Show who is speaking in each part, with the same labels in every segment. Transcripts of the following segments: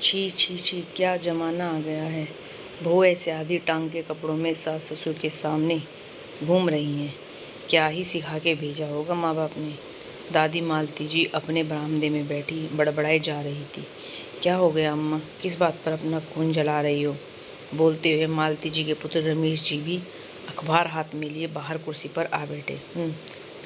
Speaker 1: छी छी छी, क्या ज़माना आ गया है। बहू ऐसे आधी टांग के कपड़ों में सास ससुर के सामने घूम रही हैं। क्या ही सिखा के भेजा होगा माँ बाप ने। दादी मालती जी अपने बरामदे में बैठी बड़बड़ाई जा रही थी। क्या हो गया अम्मा, किस बात पर अपना खून जला रही हो। बोलते हुए मालती जी के पुत्र रमेश जी भी अखबार हाथ में लिए बाहर कुर्सी पर आ बैठे।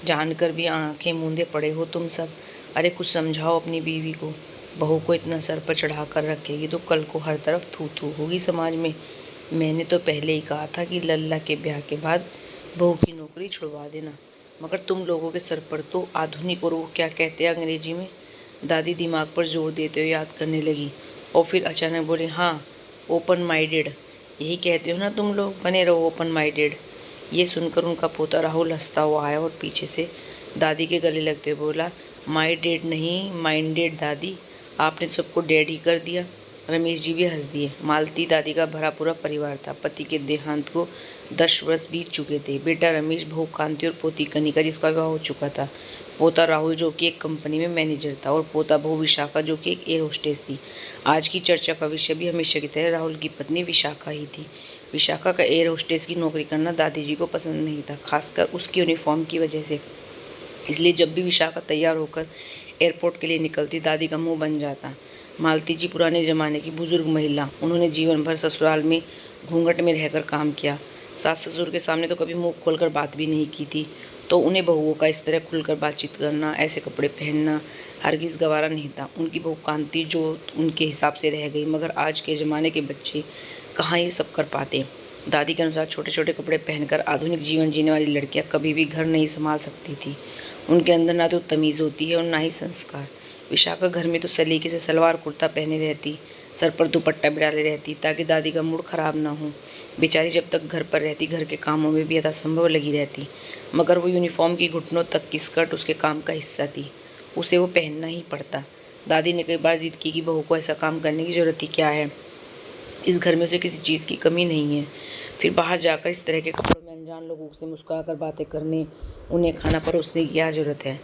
Speaker 1: जानकर भी आंखें मूंदे पड़े हो तुम सब। अरे कुछ समझाओ अपनी बीवी को। बहू को इतना सर पर चढ़ा कर रखेगी तो कल को हर तरफ थू थू होगी समाज में। मैंने तो पहले ही कहा था कि लल्ला के ब्याह के बाद बहू की नौकरी छुड़वा देना, मगर तुम लोगों के सर पर तो आधुनिक और वो क्या कहते हैं अंग्रेजी में। दादी दिमाग पर जोर देते हुए याद करने लगी और फिर अचानक बोली, हाँ ओपन माइंडेड, यही कहते हो ना तुम लोग, बने रहो ओपन माइंडेड। ये सुनकर उनका पोता राहुल हंसता हुआ आया और पीछे से दादी के गले लगते हुए बोला, माइंडेड नहीं माइंडेड दादी, आपने तो सबको डेड ही कर दिया। रमेश जी भी हंस दिए। मालती दादी का भरा पूरा परिवार था। पति के देहांत को 10 वर्ष बीत चुके थे। बेटा रमेश, बहू कांति और पोती कनिका जिसका विवाह हो चुका था। पोता राहुल जो कि एक कंपनी में मैनेजर था और पोता बहू विशाखा जो कि एक एयर होस्टेस थी। आज की चर्चा का विषय भी हमेशा की तरह राहुल की पत्नी विशाखा ही थी। विशाखा का एयर होस्टेस की नौकरी करना दादी जी को पसंद नहीं था, खासकर उसकी यूनिफॉर्म की वजह से। इसलिए जब भी विशाखा तैयार होकर एयरपोर्ट के लिए निकलती, दादी का मुंह बन जाता। मालती जी पुराने ज़माने की बुजुर्ग महिला, उन्होंने जीवन भर ससुराल में घूंघट में रहकर काम किया। सास ससुर के सामने तो कभी मुंह खोलकर बात भी नहीं की थी, तो उन्हें बहुओं का इस तरह खुलकर बातचीत करना, ऐसे कपड़े पहनना हरगिज़ गवारा नहीं था। उनकी बहू कांति जो उनके हिसाब से रह गई, मगर आज के ज़माने के बच्चे कहाँ ये सब कर पाते। दादी के अनुसार छोटे छोटे कपड़े पहनकर आधुनिक जीवन जीने वाली लड़कियां कभी भी घर नहीं संभाल सकती थी। उनके अंदर ना तो तमीज़ होती है और ना ही संस्कार। विशाखा घर में तो सलीके से सलवार कुर्ता पहने रहती, सर पर दुपट्टा भी डाले रहती ताकि दादी का मूड खराब ना हो। बेचारी जब तक घर पर रहती घर के कामों में भी यथासंभव लगी रहती, मगर वो यूनिफॉर्म की घुटनों तक की स्कर्ट उसके काम का हिस्सा थी, उसे वो पहनना ही पड़ता। दादी ने कई बार जिद की कि बहू को ऐसा काम करने की ज़रूरत ही क्या है, इस घर में उसे किसी चीज़ की कमी नहीं है। फिर बाहर जाकर इस तरह के कपड़ों में अनजान लोगों से मुस्कुराकर बातें करने, उन्हें खाना परोसने की क्या ज़रूरत है।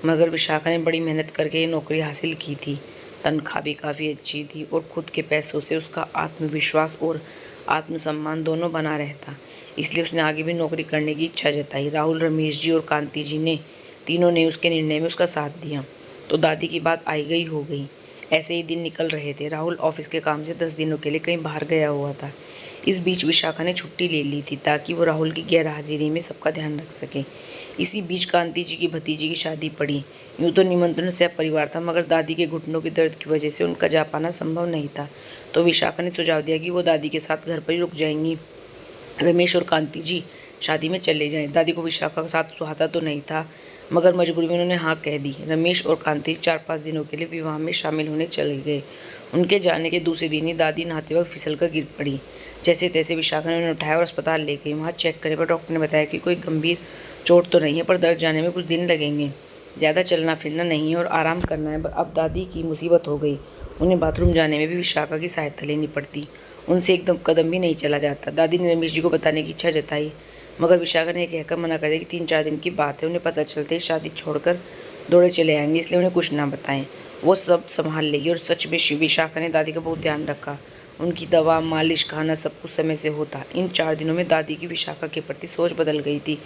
Speaker 1: मगर विशाखा ने बड़ी मेहनत करके ये नौकरी हासिल की थी। तनख्वाह भी काफ़ी अच्छी थी और खुद के पैसों से उसका आत्मविश्वास और आत्मसम्मान दोनों बना रहता। इसलिए उसने आगे भी नौकरी करने की इच्छा जताई। राहुल, रमेश जी और कांति जी ने तीनों ने उसके निर्णय में उसका साथ दिया। तो दादी की बात आई गई हो गई। ऐसे ही दिन निकल रहे थे। राहुल ऑफिस के काम से 10 दिनों के लिए कहीं बाहर गया हुआ था। इस बीच विशाखा ने छुट्टी ले ली थी ताकि वो राहुल की गैर हाजिरी में सबका ध्यान रख सके। इसी बीच कांति जी की भतीजी की शादी पड़ी। यूँ तो निमंत्रण से परिवार था, मगर दादी के घुटनों के दर्द की वजह से उनका जा पाना संभव नहीं था। तो विशाखा ने सुझाव दिया कि वो दादी के साथ घर पर ही रुक जाएंगी। रमेश और कांति जी शादी में चले जाएं। दादी को विशाखा का साथ सुहाता तो नहीं था, मगर मजबूरी में उन्होंने हाँ कह दी। रमेश और कांति 4-5 दिनों के लिए विवाह में शामिल होने चले गए। उनके जाने के दूसरे दिन ही दादी नहाते वक्त फिसल कर गिर पड़ी। जैसे तैसे विशाखा ने उन्हें उठाया और अस्पताल ले गई। वहाँ चेक करने पर डॉक्टर ने बताया कि कोई गंभीर चोट तो नहीं है, पर दर्द जाने में कुछ दिन लगेंगे। ज़्यादा चलना फिरना नहीं है और आराम करना है। अब दादी की मुसीबत हो गई। उन्हें बाथरूम जाने में भी विशाखा की सहायता लेनी पड़ती। उनसे एकदम कदम भी नहीं चला जाता। दादी ने रमेश जी को बताने की इच्छा जताई, मगर विशाखा ने कहकर मना कर दिया कि 3-4 दिन की बात है, उन्हें पता चलते ही शादी छोड़कर दौड़े चले आएंगे, इसलिए उन्हें कुछ ना बताएं, वो सब संभाल लेगी। और सच में विशाखा ने दादी का बहुत ध्यान रखा। उनकी दवा, मालिश, खाना सब कुछ समय से होता। इन 4 दिनों में दादी की विशाखा के प्रति सोच बदल गई थी।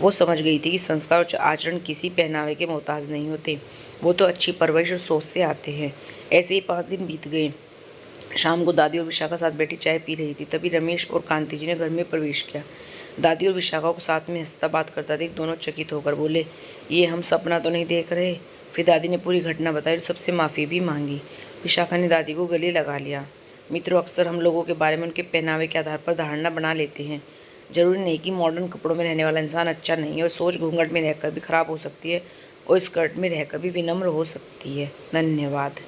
Speaker 1: वो समझ गई थी कि संस्कार और आचरण किसी पहनावे के मोहताज नहीं होते, वो तो अच्छी परवरिश और सोच से आते हैं। ऐसे ही 5 दिन बीत गए। शाम को दादी और विशाखा साथ बैठी चाय पी रही थी। तभी रमेश और कांति जी ने घर में प्रवेश किया। दादी और विशाखा को साथ में हंसता बात करता देख दोनों चकित होकर बोले, ये हम सपना तो नहीं देख रहे। फिर दादी ने पूरी घटना बताई और सबसे माफ़ी भी मांगी। विशाखा ने दादी को गले लगा लिया। मित्रों, अक्सर हम लोगों के बारे में उनके पहनावे के आधार पर धारणा बना लेते हैं। जरूरी नहीं कि मॉडर्न कपड़ों में रहने वाला इंसान अच्छा नहीं है, और सोच घूंघट में रहकर भी खराब हो सकती है और स्कर्ट में रहकर भी विनम्र हो सकती है। धन्यवाद।